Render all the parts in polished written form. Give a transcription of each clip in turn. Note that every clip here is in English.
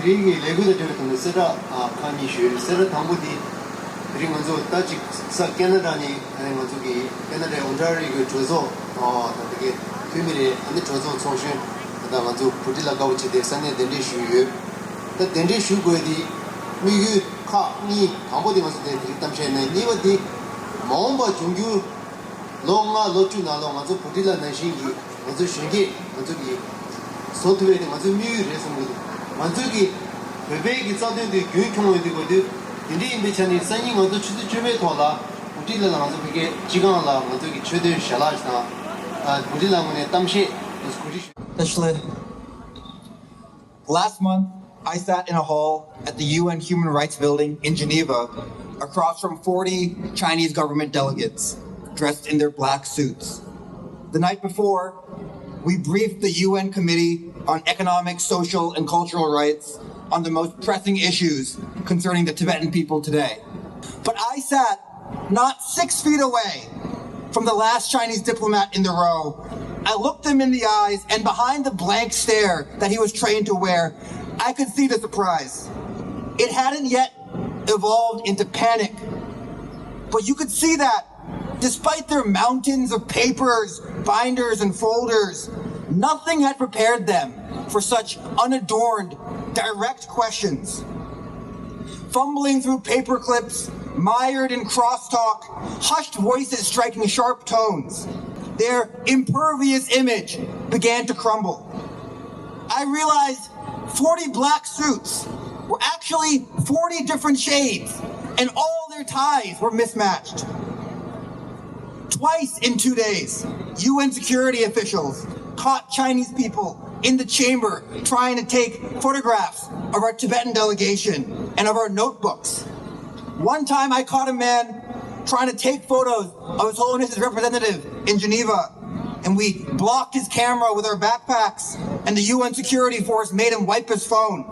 드링이 레고도 저렇게 쓰라 칸이 쉬 쓰라 당부디 드링 먼저 따지 사 캐나다니 아니 먼저기 캐나다에 온다리 그 조조 되게 비밀에 안에 조조 소신 그다음 먼저 부딜라 가우치 대산에 덴디 쉬유 그 덴디 쉬고디 미규 카니 당부디 먼저 덴디 담셰네 니버디 마음바 중규 롱아 로추나 먼저 부딜라 나시기 먼저 쉬기 먼저기 소트웨어에 먼저 미유에서 만족이 베베기 싸대도 교육형을 되거든. 근데 인베찬이 산이 먼저 추도 주에 돌아. 우리는 먼저 그게 지간라 만족이 최대 샬라스나. 우리랑은 땀시 Last month, I sat in a hall at the UN Human Rights Building in Geneva across from 40 Chinese government delegates dressed in their black suits. The night before, we briefed the UN Committee on Economic, Social, and Cultural Rights on the most pressing issues concerning the Tibetan people today. But I sat not 6 feet away from the last Chinese diplomat in the row. I looked him in the eyes, and behind the blank stare that he was trained to wear, I could see the surprise. It hadn't yet evolved into panic, but you could see that despite their mountains of papers, binders, and folders, nothing had prepared them for such unadorned, direct questions. Fumbling through paper clips, mired in crosstalk, hushed voices striking sharp tones, their impervious image began to crumble. I realized 40 black suits were actually 40 different shades, and all their ties were mismatched. Twice in 2 days, UN security officials caught Chinese people in the chamber trying to take photographs of our Tibetan delegation and of our notebooks. One time I caught a man trying to take photos of His Holiness's representative in Geneva, and we blocked his camera with our backpacks, and the UN security force made him wipe his phone.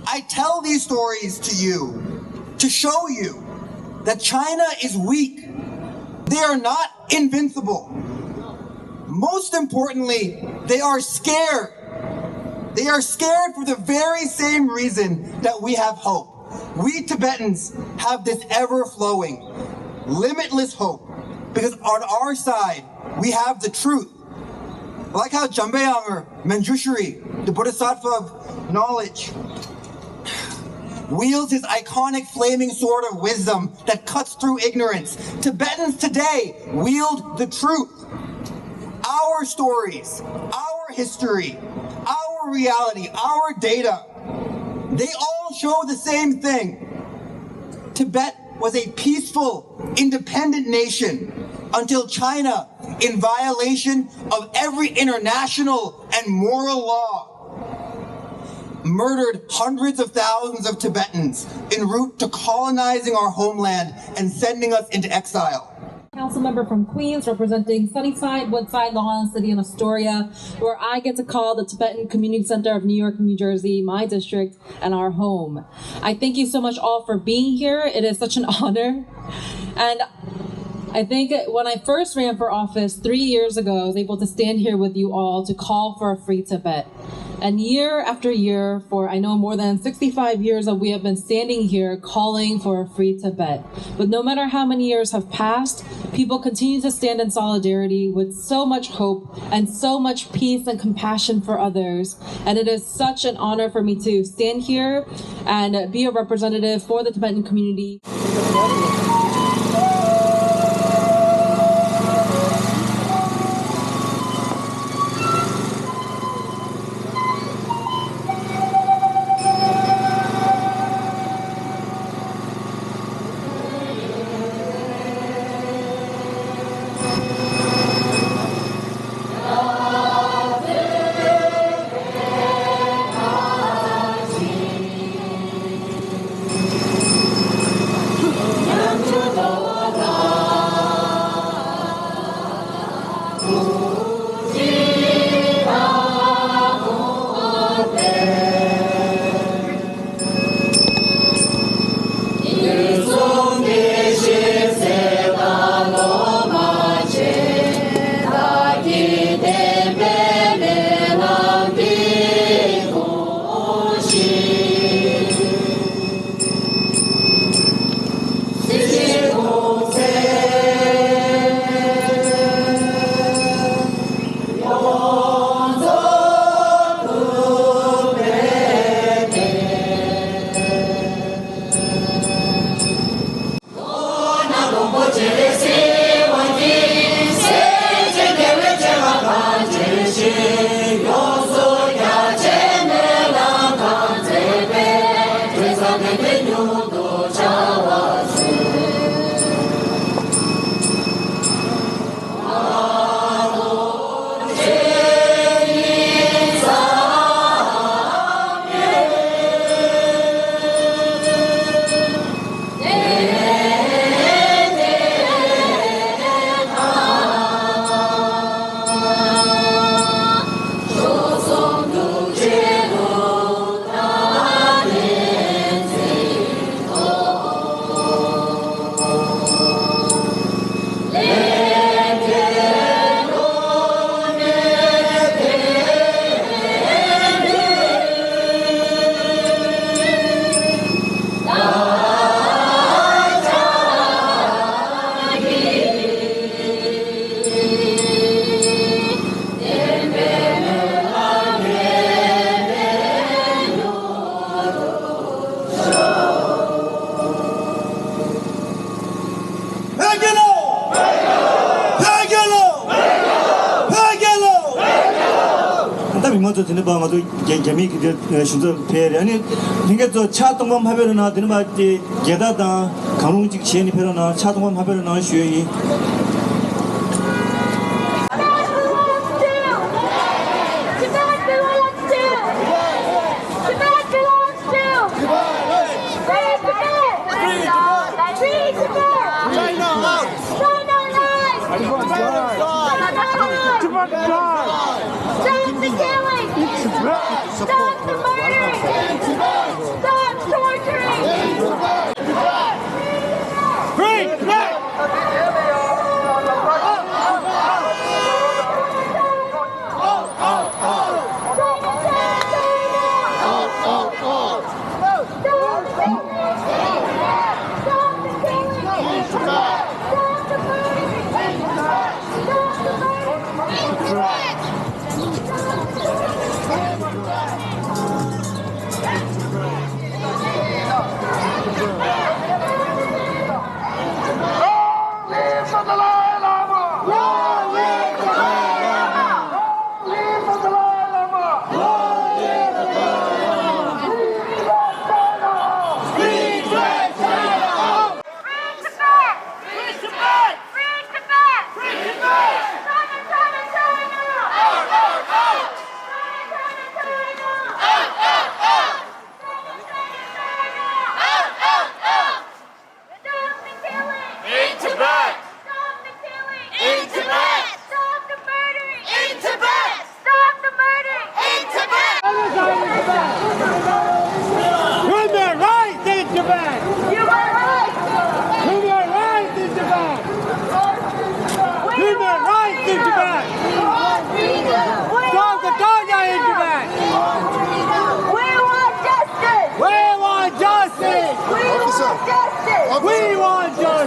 I tell these stories to you to show you that China is weak. They are not invincible. Most importantly, they are scared. They are scared for the very same reason that we have hope. We Tibetans have this ever-flowing, limitless hope, because on our side, we have the truth. Like how Jambayang or Manjushri, the Bodhisattva of knowledge, wields his iconic flaming sword of wisdom that cuts through ignorance. Tibetans today wield the truth. Our stories, our history, our reality, our data, they all show the same thing. Tibet was a peaceful, independent nation until China, in violation of every international and moral law, murdered hundreds of thousands of Tibetans en route to colonizing our homeland and sending us into exile. Council member from Queens, representing Sunnyside, Woodside, Long Island City, and Astoria, where I get to call the Tibetan Community Center of New York and New Jersey my district and our home. I thank you so much all for being here. It is such an honor. And I think when I first ran for office 3 years ago, I was able to stand here with you all to call for a free Tibet. And year after year, for I know more than 65 years that we have been standing here calling for a free Tibet. But no matter how many years have passed, people continue to stand in solidarity with so much hope and so much peace and compassion for others. And it is such an honor for me to stand here and be a representative for the Tibetan community. 먼저 되는 방어도 재미있게 순서 배려니 그러니까 차동범 하별이나 되는 말때 게다다 강릉직 지연이 배려나 차동범 하별이나 쉬어이 Stop the murdering! Stop torturing! Free Tibet! We want justice.